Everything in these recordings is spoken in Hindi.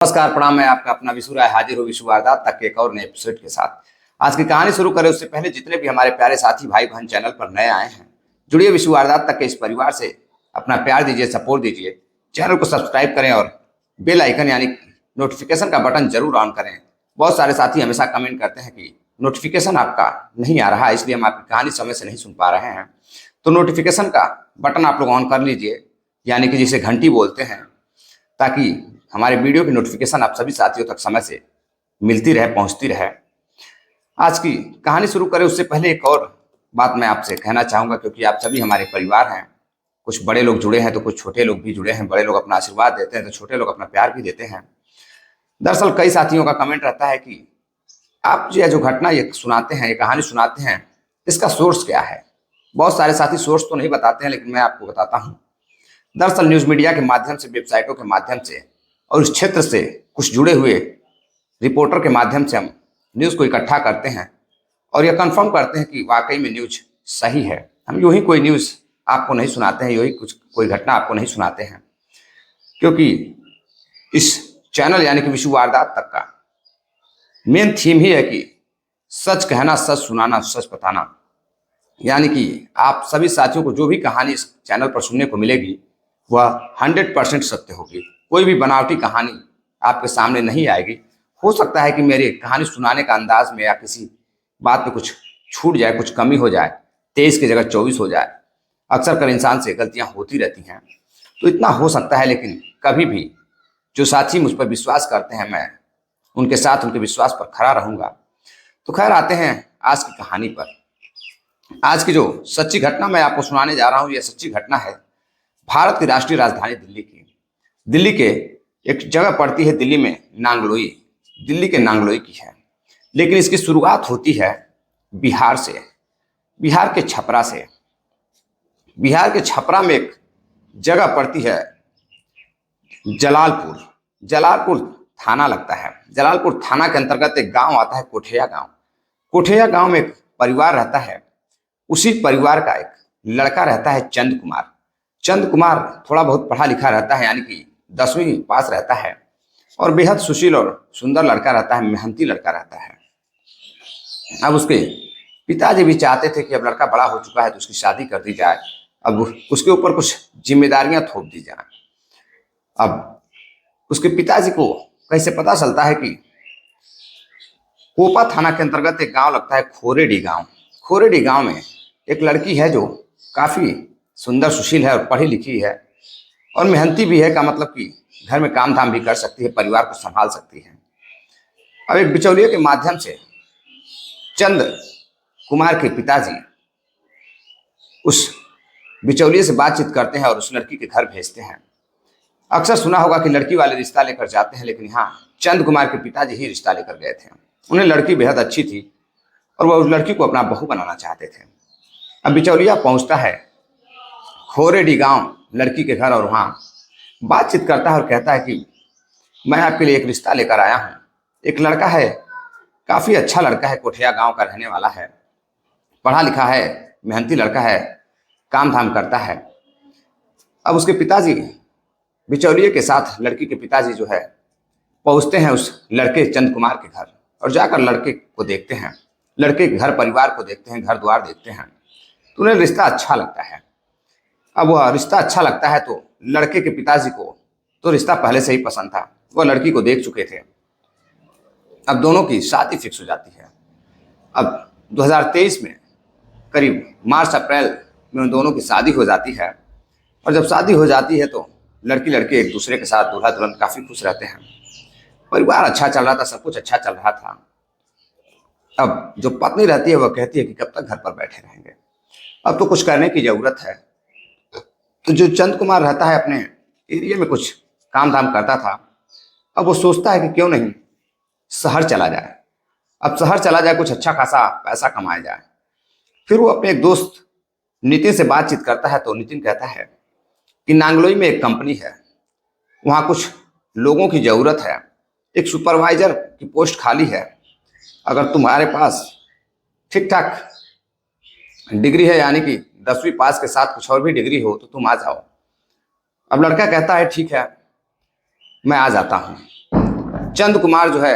नमस्कार, प्रणाम। मैं आपका अपना विशु राय हाजिर हूँ विशु वारदात तक के एक और नए एपिसोड के साथ। आज की कहानी शुरू करें उससे पहले जितने भी हमारे प्यारे साथी भाई बहन चैनल पर नए आए हैं, जुड़िए विशु वारदात तक के इस परिवार से। अपना प्यार दीजिए, सपोर्ट दीजिए, चैनल को सब्सक्राइब करें और बेल आइकन यानी नोटिफिकेशन का बटन जरूर ऑन करें। बहुत सारे साथी हमेशा कमेंट करते हैं कि नोटिफिकेशन आपका नहीं आ रहा, इसलिए हम आपकी कहानी समय से नहीं सुन पा रहे हैं। तो नोटिफिकेशन का बटन आप लोग ऑन कर लीजिए, यानी कि जिसे घंटी बोलते हैं, ताकि हमारे वीडियो की नोटिफिकेशन आप सभी साथियों तक समय से मिलती रहे, पहुंचती रहे। आज की कहानी शुरू करें उससे पहले एक और बात मैं आपसे कहना चाहूँगा, क्योंकि आप सभी हमारे परिवार हैं। कुछ बड़े लोग जुड़े हैं तो कुछ छोटे लोग भी जुड़े हैं। बड़े लोग अपना आशीर्वाद देते हैं तो छोटे लोग अपना प्यार भी देते हैं। दरअसल कई साथियों का कमेंट रहता है कि आप जो घटना ये सुनाते हैं, ये कहानी सुनाते हैं, इसका सोर्स क्या है। बहुत सारे साथी सोर्स तो नहीं बताते हैं, लेकिन मैं आपको बताता हूँ। दरअसल न्यूज़ मीडिया के माध्यम से, वेबसाइटों के माध्यम से और इस क्षेत्र से कुछ जुड़े हुए रिपोर्टर के माध्यम से हम न्यूज़ को इकट्ठा करते हैं और यह कंफर्म करते हैं कि वाकई में न्यूज़ सही है। हम यूं ही कोई न्यूज़ आपको नहीं सुनाते हैं, यूं ही कोई घटना आपको नहीं सुनाते हैं, क्योंकि इस चैनल यानी कि विशु वारदात तक का मेन थीम ही है कि सच कहना, सच सुनाना, सच बताना। यानी कि आप सभी साथियों को जो भी कहानी इस चैनल पर सुनने को मिलेगी वह 100% सत्य होगी। कोई भी बनावटी कहानी आपके सामने नहीं आएगी। हो सकता है कि मेरी कहानी सुनाने का अंदाज में या किसी बात पे कुछ छूट जाए, कुछ कमी हो जाए, 23 की जगह 24 हो जाए। अक्सर कर इंसान से गलतियां होती रहती हैं, तो इतना हो सकता है। लेकिन कभी भी जो साथी मुझ पर विश्वास करते हैं, मैं उनके साथ उनके विश्वास पर खड़ा रहूंगा। तो खैर, आते हैं आज की कहानी पर। आज की जो सच्ची घटना मैं आपको सुनाने जा रहा हूँ, यह सच्ची घटना है भारत की राष्ट्रीय राजधानी दिल्ली की। दिल्ली के एक जगह पड़ती है, दिल्ली में नांगलोई, दिल्ली के नांगलोई की है। लेकिन इसकी शुरुआत होती है बिहार से, बिहार के छपरा से। बिहार के छपरा में एक जगह पड़ती है जलालपुर। जलालपुर थाना लगता है। जलालपुर थाना के अंतर्गत एक गांव आता है कोठिया गांव। कोठिया गांव में एक परिवार रहता है। उसी परिवार का एक लड़का रहता है चंद कुमार। चंद कुमार थोड़ा बहुत पढ़ा लिखा रहता है, यानी कि 10वीं पास रहता है, और बेहद सुशील और सुंदर लड़का रहता है, मेहनती लड़का रहता है। अब उसके पिताजी भी चाहते थे कि अब लड़का बड़ा हो चुका है तो उसकी शादी कर दी जाए, अब उसके ऊपर कुछ जिम्मेदारियां थोप दी जाए। अब उसके पिताजी को कैसे पता चलता है कि कोपा थाना के अंतर्गत एक गांव लगता है खोरेडी गांव। खोरेडी गांव में एक लड़की है जो काफी सुंदर, सुशील है और पढ़ी लिखी है और मेहनती भी है। का मतलब कि घर में काम धाम भी कर सकती है, परिवार को संभाल सकती है। अब एक बिचौलिए के माध्यम से चंद कुमार के पिताजी उस बिचौलिए से बातचीत करते हैं और उस लड़की के घर भेजते हैं। अक्सर सुना होगा कि लड़की वाले रिश्ता लेकर जाते हैं, लेकिन यहाँ चंद कुमार के पिताजी ही रिश्ता लेकर गए थे। उन्हें लड़की बेहद अच्छी थी और वह उस लड़की को अपना बहू बनाना चाहते थे। अब बिचौलिया पहुंचता है खोरेडी गांव लड़की के घर और वहाँ बातचीत करता है और कहता है कि मैं आपके लिए एक रिश्ता लेकर आया हूँ। एक लड़का है, काफ़ी अच्छा लड़का है, कोठिया गांव का रहने वाला है, पढ़ा लिखा है, मेहनती लड़का है, काम धाम करता है। अब उसके पिताजी बिचौलिए के साथ लड़की के पिताजी जो है पहुँचते हैं उस लड़के चंद कुमार के घर और जाकर लड़के को देखते हैं, लड़के के घर परिवार को देखते हैं, घर द्वार देखते हैं। तो उन्हें रिश्ता अच्छा लगता है। अब वह रिश्ता अच्छा लगता है तो लड़के के पिताजी को तो रिश्ता पहले से ही पसंद था, वह लड़की को देख चुके थे। अब दोनों की शादी फिक्स हो जाती है। अब 2023 में करीब मार्च अप्रैल में उन दोनों की शादी हो जाती है। और जब शादी हो जाती है तो लड़की लड़के एक दूसरे के साथ दूल्हा दुल्हन काफ़ी खुश रहते हैं। परिवार अच्छा चल रहा था, सब कुछ अच्छा चल रहा था। अब जो पत्नी रहती है वह कहती है कि कब तक घर पर बैठे रहेंगे, अब तो कुछ करने की ज़रूरत है। तो जो चंद कुमार रहता है अपने एरिया में कुछ काम धाम करता था, अब वो सोचता है कि क्यों नहीं शहर चला जाए। अब शहर चला जाए, कुछ अच्छा खासा पैसा कमाया जाए। फिर वो अपने एक दोस्त नितिन से बातचीत करता है तो नितिन कहता है कि नांगलोई में एक कंपनी है, वहाँ कुछ लोगों की ज़रूरत है, एक सुपरवाइजर की पोस्ट खाली है। अगर तुम्हारे पास ठीक ठाक डिग्री है, यानी कि 10वीं पास के साथ कुछ और भी डिग्री हो, तो तुम आ जाओ। अब लड़का कहता है ठीक है, मैं आ जाता हूँ। चंद कुमार जो है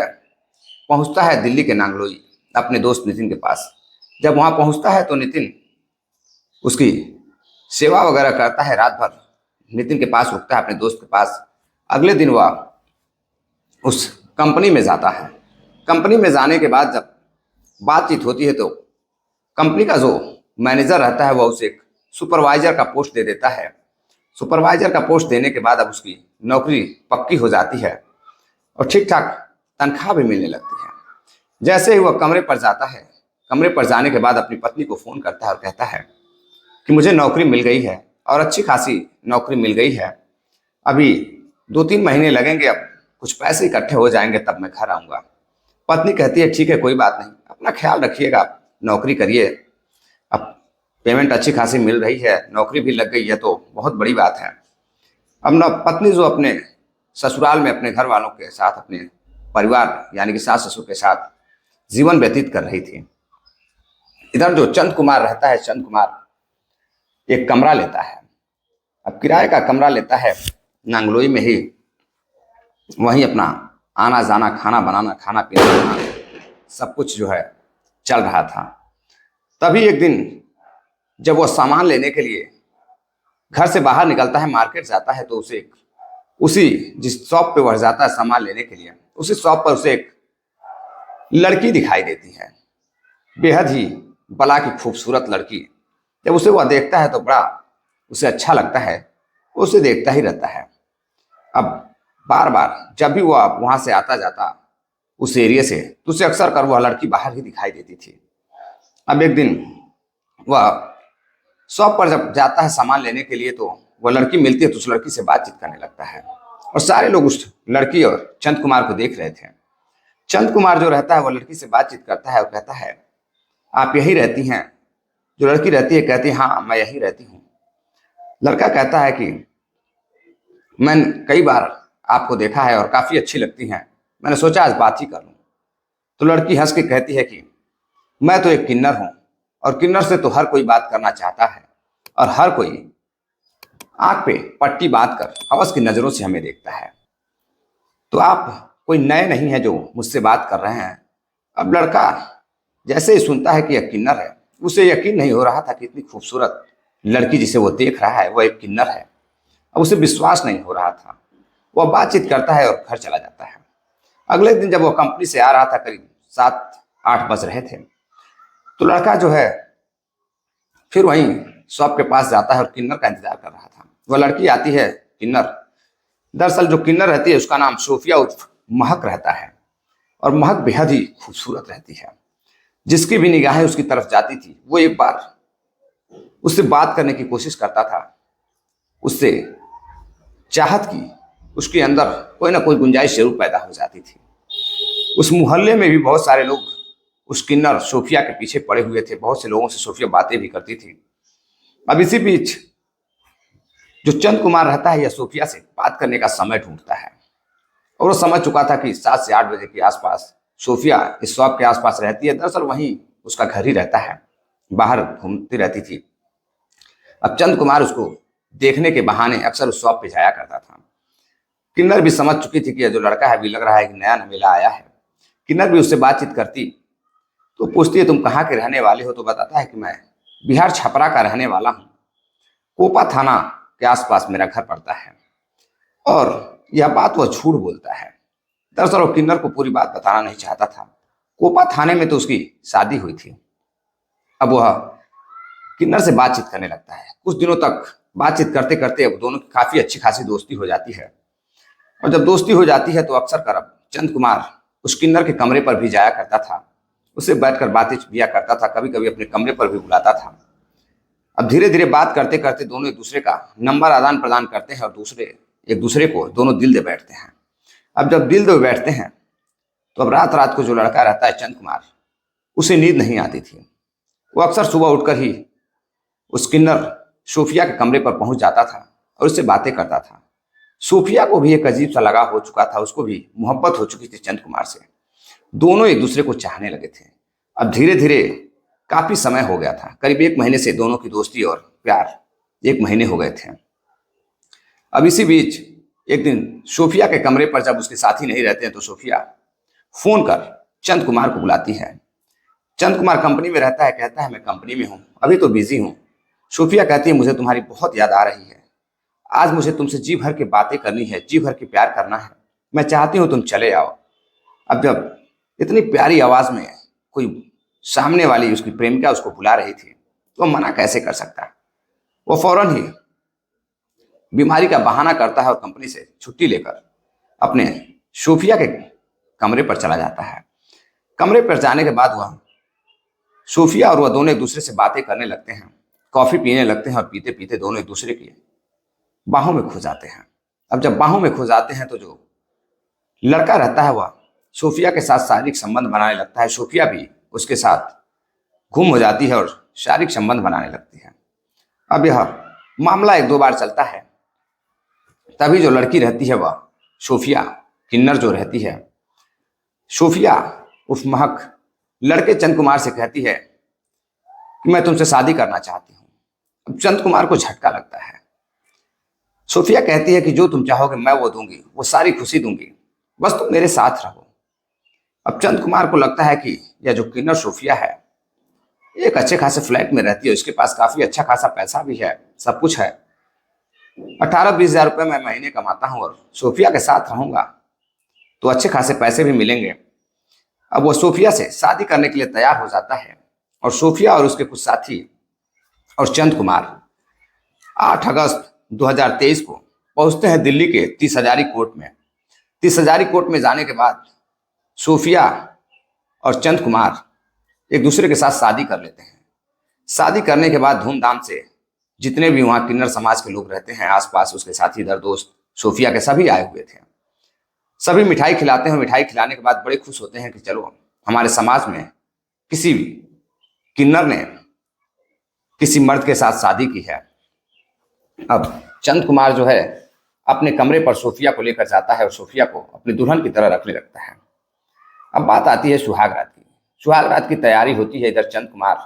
पहुंचता है दिल्ली के नांगलोई अपने दोस्त नितिन के पास। जब वहां पहुंचता है तो नितिन उसकी सेवा वगैरह करता है, रात भर नितिन के पास रुकता है, अपने दोस्त के पास। अगले दिन वह उस कंपनी में जाता है। कंपनी में जाने के बाद जब बातचीत होती है तो कंपनी का जो मैनेजर रहता है वह उसे एक सुपरवाइजर का पोस्ट दे देता है। सुपरवाइजर का पोस्ट देने के बाद अब उसकी नौकरी पक्की हो जाती है और ठीक ठाक तनख्वाह भी मिलने लगती है। जैसे ही वह कमरे पर जाता है, कमरे पर जाने के बाद अपनी पत्नी को फोन करता है और कहता है कि मुझे नौकरी मिल गई है और अच्छी खासी नौकरी मिल गई है। अभी 2-3 महीने लगेंगे, अब कुछ पैसे इकट्ठे हो जाएंगे तब मैं घर आऊँगा। पत्नी कहती है ठीक है, कोई बात नहीं, अपना ख्याल रखिएगा, नौकरी करिए, अब पेमेंट अच्छी खासी मिल रही है, नौकरी भी लग गई है तो बहुत बड़ी बात है। अब ना पत्नी जो अपने ससुराल में अपने घर वालों के साथ, अपने परिवार यानी कि सास ससुर के साथ जीवन व्यतीत कर रही थी। इधर जो चंद कुमार रहता है, चंद कुमार एक कमरा लेता है। अब किराए का कमरा लेता है नांगलोई में ही, वहीं अपना आना जाना, खाना बनाना, खाना पीना बनाना, सब कुछ जो है चल रहा था। तभी एक दिन जब वो सामान लेने के लिए घर से बाहर निकलता है, मार्केट जाता है, तो उसे उसी जिस शॉप पे वह जाता है सामान लेने के लिए, उसी शॉप पर उसे एक लड़की दिखाई देती है, बेहद ही बला की खूबसूरत लड़की। जब उसे वह देखता है तो बड़ा उसे अच्छा लगता है, उसे देखता ही रहता है। अब बार बार जब भी वह वहां से आता जाता उस एरिया से, तो उसे अक्सर कर वह लड़की बाहर ही दिखाई देती थी। अब एक दिन वह शॉप पर जब जाता है सामान लेने के लिए तो वह लड़की मिलती है, तो उस लड़की से बातचीत करने लगता है और सारे लोग उस लड़की और चंद कुमार को देख रहे थे। चंद कुमार जो रहता है वह लड़की से बातचीत करता है और कहता है आप यही रहती हैं? जो लड़की रहती है कहती है हाँ मैं यही रहती हूँ। लड़का कहता है कि मैंने कई बार आपको देखा है और काफी अच्छी लगती हैं, मैंने सोचा आज बात ही कर लूं। तो लड़की हंस के कहती है कि मैं तो एक किन्नर हूं और किन्नर से तो हर कोई बात करना चाहता है और हर कोई आंख पे पट्टी बांध कर हवस की नजरों से हमें देखता है, तो आप कोई नए नहीं है जो मुझसे बात कर रहे हैं। अब लड़का जैसे ही सुनता है कि यह किन्नर है, उसे यकीन नहीं हो रहा था कि इतनी खूबसूरत लड़की जिसे वो देख रहा है वह एक किन्नर है। अब उसे विश्वास नहीं हो रहा था। वह बातचीत करता है और घर चला जाता है। अगले दिन जब वह कंपनी से आ रहा था, करीब 7-8 बज रहे थे, तो लड़का जो है फिर वहीं शॉप के पास जाता है और किन्नर का इंतजार कर रहा था। वह लड़की आती है, किन्नर। दरअसल जो किन्नर रहती है उसका नाम सोफिया उर्फ महक रहता है और महक बेहद ही खूबसूरत रहती है। जिसकी भी निगाहें उसकी तरफ जाती थी वो एक बार उससे बात करने की कोशिश करता था, उससे चाहत की उसके अंदर कोई ना कोई गुंजाइश जरूर पैदा हो जाती थी। उस मोहल्ले में भी बहुत सारे लोग उस किन्नर सोफिया के पीछे पड़े हुए थे, बहुत से लोगों से सोफिया बातें भी करती थी। अब इसी बीच जो चंद कुमार रहता है यह सोफिया से बात करने का समय ढूंढता है और वो समझ चुका था कि 7 से 8 बजे के आसपास सोफिया इस शॉप के आसपास रहती है। दरअसल वहीं उसका घर ही रहता है, बाहर घूमती रहती थी। अब चंद कुमार उसको देखने के बहाने अक्सर उस शॉप पे जाया करता था। किन्नर भी समझ चुकी थी कि जो लड़का है भी लग रहा है कि नया नवेला आया है। किन्नर भी उससे बातचीत करती तो पूछती है तुम कहाँ के रहने वाले हो, तो बताता है कि मैं बिहार छपरा का रहने वाला हूँ, कोपा थाना के आसपास मेरा घर पड़ता है। और यह बात वह झूठ बोलता है। दरअसल वो किन्नर को पूरी बात बताना नहीं चाहता था। कोपा थाने में तो उसकी शादी हुई थी। अब वह किन्नर से बातचीत करने लगता है। कुछ दिनों तक बातचीत करते करते अब दोनों की काफी अच्छी खासी दोस्ती हो जाती है और जब दोस्ती हो जाती है तो अक्सर कर अब चंद कुमार उस किन्नर के कमरे पर भी जाया करता था, उससे बैठकर बातें किया करता था, कभी कभी अपने कमरे पर भी बुलाता था। अब धीरे धीरे बात करते करते दोनों एक दूसरे का नंबर आदान प्रदान करते हैं और एक दूसरे को दोनों दिल दे बैठते हैं। अब जब दिल दे बैठते हैं तो अब रात रात को जो लड़का रहता है चंद कुमार, उसे नींद नहीं आती थी। वो अक्सर सुबह उठकर ही उस किन्नर सोफिया के कमरे पर पहुंच जाता था और उससे बातें करता था। सोफिया को भी एक अजीब सा लगा हो चुका था, उसको भी मोहब्बत हो चुकी थी चंद कुमार से। दोनों एक दूसरे को चाहने लगे थे। अब धीरे धीरे काफी समय हो गया था, करीब 1 महीने से दोनों की दोस्ती और प्यार 1 महीने हो गए थे। अब इसी बीच एक दिन सोफिया के कमरे पर जब उसके साथी नहीं रहते हैं तो सोफिया फोन कर चंद कुमार को बुलाती है। चंद कुमार कंपनी में रहता है, कहता है मैं कंपनी में हूं, अभी तो बिजी हूं। सोफिया कहती है मुझे तुम्हारी बहुत याद आ रही है, आज मुझे तुमसे जी भर के बातें करनी है, जी भर के प्यार करना है, मैं चाहती हूं तुम चले आओ। अब जब इतनी प्यारी आवाज में कोई सामने वाली उसकी प्रेमिका उसको बुला रही थी तो मना कैसे कर सकता। वो फौरन ही बीमारी का बहाना करता है और कंपनी से छुट्टी लेकर अपने सोफिया के कमरे पर चला जाता है। कमरे पर जाने के बाद वह सोफिया और वह दोनों एक दूसरे से बातें करने लगते हैं, कॉफी पीने लगते हैं और पीते पीते दोनों एक दूसरे की बाहों में खो जाते हैं। अब जब बाहों में खो जाते हैं तो जो लड़का रहता है वह सोफिया के साथ शारीरिक संबंध बनाने लगता है। सोफिया भी उसके साथ गुम हो जाती है और शारीरिक संबंध बनाने लगती है। अब यह मामला एक दो बार चलता है, तभी जो लड़की रहती है वह सोफिया, किन्नर जो रहती है, सोफिया उस महक लड़के चंद कुमार से कहती है कि मैं तुमसे शादी करना चाहती हूँ। अब चंद कुमार को झटका लगता है। सोफिया कहती है कि जो तुम चाहोगे मैं वो दूंगी, वो सारी खुशी दूंगी, बस तुम मेरे साथ रहो। अब चंद कुमार को लगता है कि यह जो किन्नर सोफिया है एक अच्छे खासे फ्लैट में रहती है, उसके पास काफी अच्छा खासा पैसा भी है, सब कुछ है, 18-20 हजार रुपये मैं महीने कमाता हूँ और सोफिया के साथ रहूंगा तो अच्छे खासे पैसे भी मिलेंगे। अब वो सोफिया से शादी करने के लिए तैयार हो जाता है और सोफिया और उसके कुछ साथी और चंद कुमार 8 अगस्त 2023 को पहुंचते हैं दिल्ली के 30 हजारी कोर्ट में। 30 हजारी कोर्ट में जाने के बाद सोफिया और चंद कुमार एक दूसरे के साथ शादी कर लेते हैं। शादी करने के बाद धूमधाम से जितने भी वहाँ किन्नर समाज के लोग रहते हैं आसपास, उसके साथी दर दोस्त सोफिया के सभी आए हुए थे। सभी मिठाई खिलाते हैं। मिठाई खिलाने के बाद बड़े खुश होते हैं कि चलो हमारे समाज में किसी भी किन्नर ने किसी मर्द के साथ शादी की है। अब चंद कुमार जो है अपने कमरे पर सोफिया को लेकर जाता है और सोफिया को अपनी दुल्हन की तरह रखने लगता है। अब बात आती है सुहाग रात की। सुहाग रात की तैयारी होती है। इधर चंद कुमार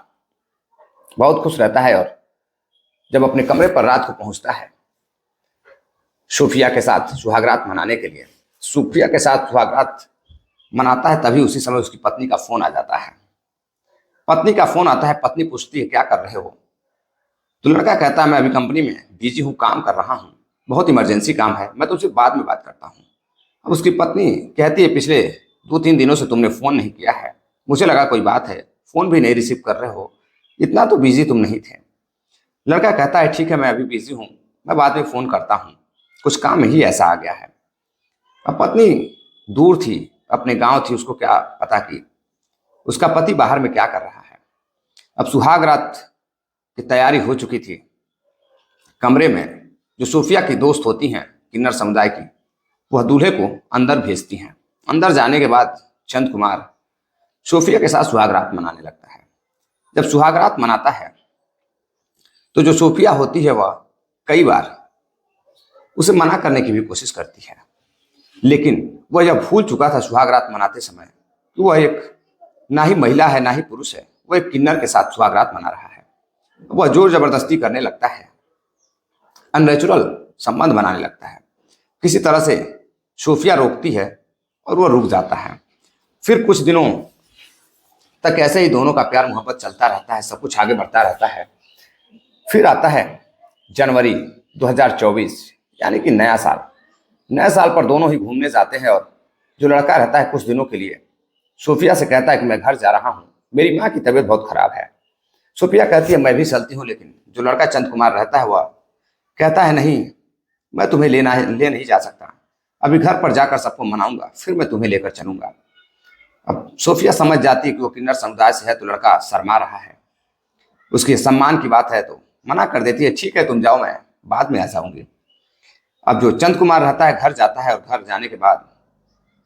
बहुत खुश रहता है और जब अपने कमरे पर रात को पहुंचता है सोफिया के साथ सुहागरात मनाने के लिए, सोफिया के साथ सुहागरात मनाता है, तभी उसी समय उसकी पत्नी का फोन आ जाता है। पत्नी का फोन आता है। पत्नी पूछती है क्या कर रहे हो? तो लड़का कहता है मैं अभी कंपनी में बिजी हूँ, काम कर रहा हूँ, बहुत इमरजेंसी काम है, मैं तुमसे बाद में बात करता हूँ। अब उसकी पत्नी कहती है पिछले 2-3 दिनों से तुमने फोन नहीं किया है, मुझे लगा कोई बात है, फोन भी नहीं रिसीव कर रहे हो, इतना तो बिजी तुम नहीं थे। लड़का कहता है ठीक है मैं अभी बिजी हूँ, मैं बाद में फोन करता हूँ, कुछ काम ही ऐसा आ गया है। अब पत्नी दूर थी, अपने गांव थी, उसको क्या पता कि उसका पति बाहर में क्या कर रहा है। अब सुहाग रात की तैयारी हो चुकी थी। कमरे में जो सोफिया की दोस्त होती हैं किन्नर समुदाय की, वह दूल्हे को अंदर भेजती हैं। अंदर जाने के बाद चंद कुमार सोफिया के साथ सुहागरात मनाने लगता है। जब सुहागरात मनाता है तो जो सोफिया होती है वह कई बार उसे मना करने की भी कोशिश करती है, लेकिन वह यह भूल चुका था सुहागरात मनाते समय कि वह एक ना ही महिला है ना ही पुरुष है, वह एक किन्नर के साथ सुहागरात मना रहा है। वह जोर जबरदस्ती करने लगता है, अननेचुरल संबंध बनाने लगता है। किसी तरह से सोफिया रोकती है और वह रुक जाता है। फिर कुछ दिनों तक ऐसे ही दोनों का प्यार मोहब्बत चलता रहता है, सब कुछ आगे बढ़ता रहता है। फिर आता है जनवरी 2024, यानी कि नया साल। नए साल पर दोनों ही घूमने जाते हैं और जो लड़का रहता है कुछ दिनों के लिए सोफिया से कहता है कि मैं घर जा रहा हूँ, मेरी माँ की तबीयत बहुत खराब है। सोफिया कहती है मैं भी चलती हूँ, लेकिन जो लड़का चंद कुमार रहता है वह कहता है नहीं, मैं तुम्हें ले नहीं जा सकता, अभी घर पर जाकर सबको मनाऊंगा, फिर मैं तुम्हें लेकर चलूंगा। अब सोफिया समझ जाती है कि वो किन्नर समुदाय से है तो लड़का शर्मा रहा है, उसके सम्मान की बात है, तो मना कर देती है ठीक है तुम जाओ, मैं बाद में आ जाऊंगी। अब जो चंद कुमार रहता है घर जाता है और घर जाने के बाद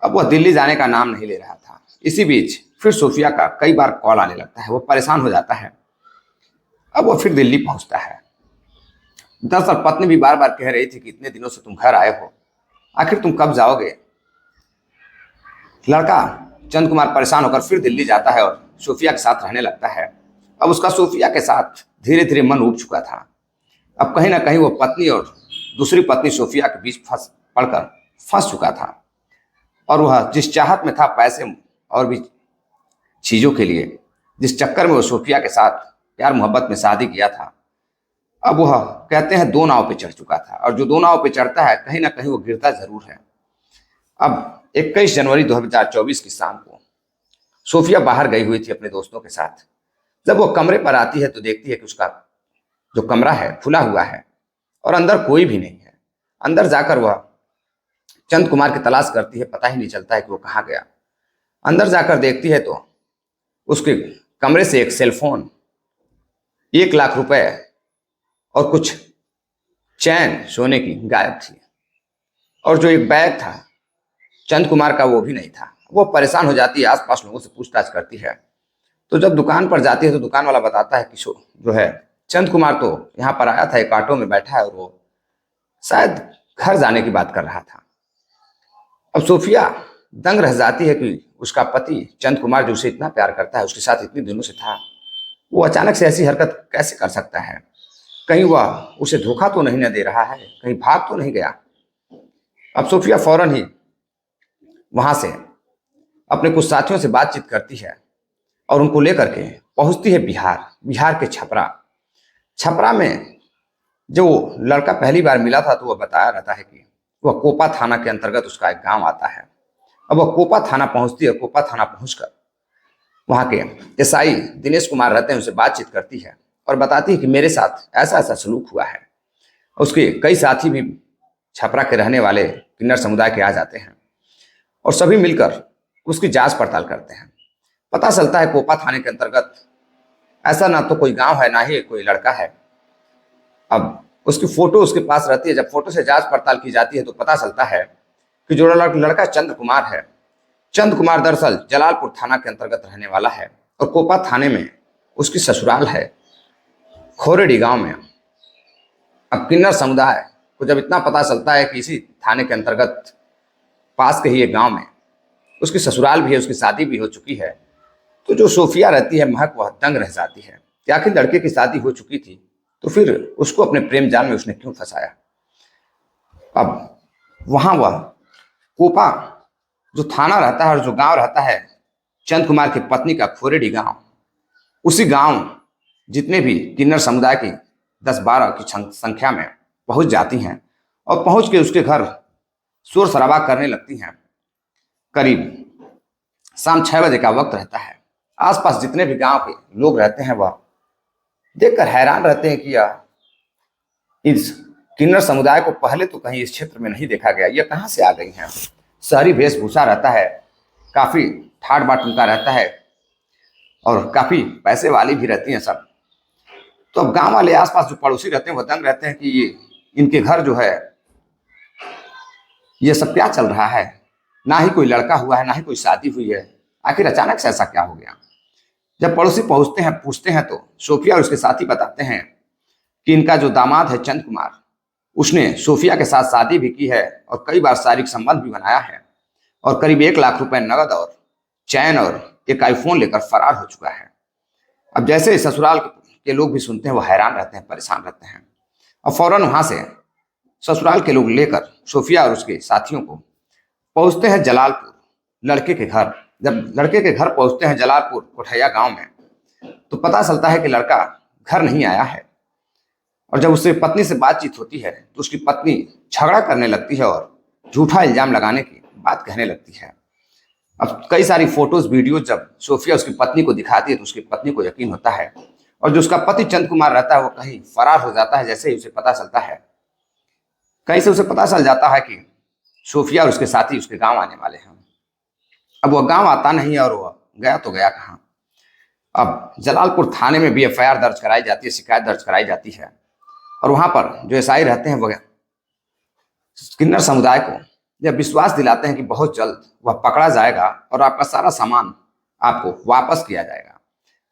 अब वह दिल्ली जाने का नाम नहीं ले रहा था। इसी बीच फिर सोफिया का कई बार कॉल आने लगता है, वो परेशान हो जाता है। अब वो फिर दिल्ली पहुंचता है। दरअसल पत्नी भी बार बार कह रही थी कि इतने दिनों से तुम घर आए हो, आखिर तुम कब जाओगे। लड़का चंद कुमार परेशान होकर फिर दिल्ली जाता है और सोफिया के साथ रहने लगता है। अब उसका सोफिया के साथ धीरे धीरे मन उब चुका था। अब कहीं ना कहीं वो पत्नी और दूसरी पत्नी सोफिया के बीच पड़कर फंस चुका था और वह जिस चाहत में था पैसे और भी चीजों के लिए, जिस चक्कर में वो सोफिया के साथ प्यार मोहब्बत में शादी किया था, अब वह कहते हैं दो नाव पे चढ़ चुका था। और जो दो नाव पे चढ़ता है कहीं ना कहीं वो गिरता जरूर है। अब 21 जनवरी 2024 की शाम को सोफिया बाहर गई हुई थी अपने दोस्तों के साथ। जब वो कमरे पर आती है तो देखती है कि उसका जो कमरा है खुला हुआ है और अंदर कोई भी नहीं है। अंदर जाकर वह चंद कुमार की तलाश करती है, पता ही नहीं चलता है कि वो कहाँ गया। अंदर जाकर देखती है तो उसके कमरे से एक सेलफोन, 1 लाख रुपए और कुछ चैन सोने की गायब थी। और जो एक बैग था चंद कुमार का वो भी नहीं था। वो परेशान हो जाती है, आसपास लोगों से पूछताछ करती है। तो जब दुकान पर जाती है तो दुकान वाला बताता है कि जो है चंद कुमार तो यहाँ पर आया था, एक ऑटो में बैठा है और वो शायद घर जाने की बात कर रहा था। अब सोफिया दंग रह जाती है कि उसका पति चंद कुमार जो उसे इतना प्यार करता है, उसके साथ इतने दिनों से था, वो अचानक से ऐसी हरकत कैसे कर सकता है। कहीं वह उसे धोखा तो नहीं न दे रहा है, कहीं भाग तो नहीं गया। अब सोफिया फौरन ही वहां से अपने कुछ साथियों से बातचीत करती है और उनको लेकर के पहुंचती है बिहार के छपरा। छपरा में जो लड़का पहली बार मिला था तो वह बताया रहता है कि वह कोपा थाना के अंतर्गत उसका एक गांव आता है। अब वह कोपा थाना पहुंचती है। कोपा थाना पहुंचकर वहां के एसआई दिनेश कुमार रहते हैं, उनसे बातचीत करती है और बताती है कि मेरे साथ ऐसा ऐसा सलूक हुआ है। उसके कई साथी भी छपरा के रहने वाले किन्नर समुदाय के आ जाते हैं और सभी मिलकर उसकी जांच पड़ताल करते हैं। पता चलता है कोपा थाने के अंतर्गत ऐसा ना तो कोई गांव है ना ही कोई लड़का है। अब उसकी फोटो उसके पास रहती है। जब फोटो से जांच पड़ताल की जाती है तो पता चलता है कि जो लड़का चंद्र कुमार है, चंद कुमार दरअसल जलालपुर थाना के अंतर्गत रहने वाला है और कोपा थाने में उसकी ससुराल है खोरेडी गांव में। अब किन्नर समुदाय को जब इतना पता चलता है कि इसी थाने के अंतर्गत पास के ही एक गांव में उसकी ससुराल भी है, उसकी शादी भी हो चुकी है, तो जो सोफिया रहती है महक, वह दंग रह जाती है कि आखिर लड़के की शादी हो चुकी थी तो फिर उसको अपने प्रेम जाल में उसने क्यों फंसाया। अब वहां वह कोपा जो थाना रहता है और जो गांव रहता है चंद कुमार की पत्नी का खोरेडी गांव, उसी गांव जितने भी किन्नर समुदाय की 10-12 की संख्या में पहुंच जाती हैं और पहुंच के उसके घर शोर शराबा करने लगती हैं। करीब शाम 6 बजे का वक्त रहता है। आसपास जितने भी गांव के लोग रहते हैं वह देखकर हैरान रहते हैं कि इस किन्नर समुदाय को पहले तो कहीं इस क्षेत्र में नहीं देखा गया, ये कहाँ से आ गई हैं। शहरी वेशभूषा रहता है, काफी ठाट बाट उनका रहता है और काफी पैसे वाली भी रहती हैं सब। तो अब गांव वाले आसपास जो पड़ोसी रहते हैं वो दंग रहते हैं कि ये इनके घर जो है ये सब क्या चल रहा है, ना ही कोई लड़का हुआ है ना ही कोई शादी हुई है, आखिर अचानक से ऐसा क्या हो गया। जब पड़ोसी पहुंचते हैं पूछते हैं तो सोफिया और उसके साथी बताते हैं कि इनका जो दामाद है चंद कुमार, उसने सोफिया के साथ शादी भी की है और कई बार शारीरिक संबंध भी बनाया है और करीब 1 लाख रुपए नगद और चैन और एक आईफोन लेकर फरार हो चुका है। अब जैसे ससुराल के लोग भी सुनते हैं वो हैरान रहते हैं, परेशान रहते हैं और फौरन वहां से ससुराल के लोग लेकर सोफिया और उसके साथियों को पहुंचते हैं जलालपुर लड़के के घर। जब लड़के के घर पहुंचते हैं जलालपुर कोठैया गांव में तो पता चलता है कि लड़का घर नहीं आया है। और जब उससे पत्नी से बातचीत होती है तो उसकी पत्नी झगड़ा करने लगती है और झूठा इल्जाम लगाने की बात कहने लगती है। अब कई सारी फोटोज वीडियोज जब सोफिया उसकी पत्नी को दिखाती है तो उसकी पत्नी को यकीन होता है और जो उसका पति चंद कुमार रहता है वो कहीं फरार हो जाता है। जैसे ही उसे पता चलता है, कहीं से उसे पता चल जाता है कि सोफिया और उसके साथी उसके गांव आने वाले हैं। अब वह गांव आता नहीं है और वह गया तो गया कहाँ। अब जलालपुर थाने में भी एफआईआर दर्ज कराई जाती है, शिकायत दर्ज कराई जाती है और वहां पर जो एसआई रहते हैं वह किन्नर समुदाय को यह विश्वास दिलाते हैं कि बहुत जल्द वह पकड़ा जाएगा और आपका सारा सामान आपको वापस किया जाएगा।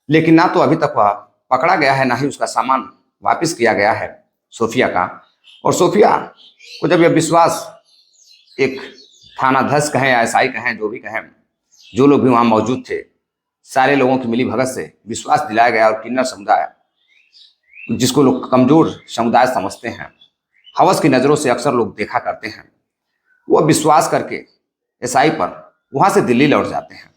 लेकिन ना तो अभी तक वह पकड़ा गया है ना ही उसका सामान वापस किया गया है सोफिया का। और सोफिया को जब यह विश्वास एक थानाध्यक्ष कहें या एसआई कहें, जो भी कहें, जो लोग भी वहां मौजूद थे, सारे लोगों की मिली भगत से विश्वास दिलाया गया और किन्नर समुदाय जिसको लोग कमजोर समुदाय समझते हैं, हवस की नजरों से अक्सर लोग देखा करते हैं, वो विश्वास करके एसआई पर वहां से दिल्ली लौट जाते हैं।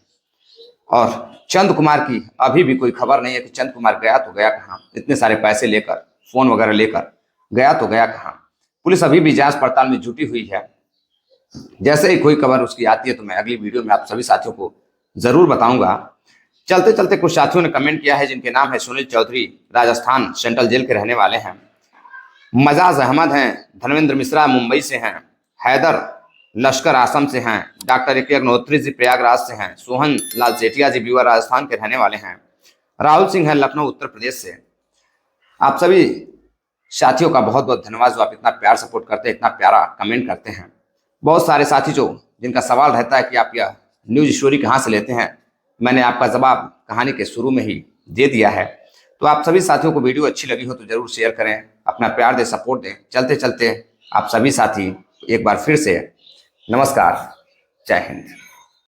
और चंद कुमार की अभी भी कोई खबर नहीं है कि चंद कुमार गया तो गया कहाँ, इतने सारे पैसे लेकर, फोन वगैरह लेकर गया तो गया कहाँ। पुलिस अभी भी जांच पड़ताल में जुटी हुई है। जैसे ही कोई खबर उसकी आती है तो मैं अगली वीडियो में आप सभी साथियों को जरूर बताऊंगा। चलते चलते कुछ साथियों ने कमेंट किया है, जिनके नाम है सुनील चौधरी, राजस्थान सेंट्रल जेल के रहने वाले हैं। मजाज अहमद हैं, धर्मेंद्र मिश्रा मुंबई से हैं, हैदर लश्कर आसम से हैं, डॉक्टर ए के अग्नोत्री जी प्रयागराज से हैं, सोहन लाल सेठिया जी बीवा राजस्थान के रहने वाले हैं, राहुल सिंह है लखनऊ उत्तर प्रदेश से। आप सभी साथियों का बहुत बहुत धन्यवाद जो आप इतना प्यार सपोर्ट करते हैं, इतना प्यारा कमेंट करते हैं। बहुत सारे साथी जो जिनका सवाल रहता है कि आप यह न्यूज स्टोरी कहाँ से लेते हैं, मैंने आपका जवाब कहानी के शुरू में ही दे दिया है। तो आप सभी साथियों को वीडियो अच्छी लगी हो तो जरूर शेयर करें, अपना प्यार दें, सपोर्ट दें। चलते चलते आप सभी साथी एक बार फिर से नमस्कार, जय हिंद।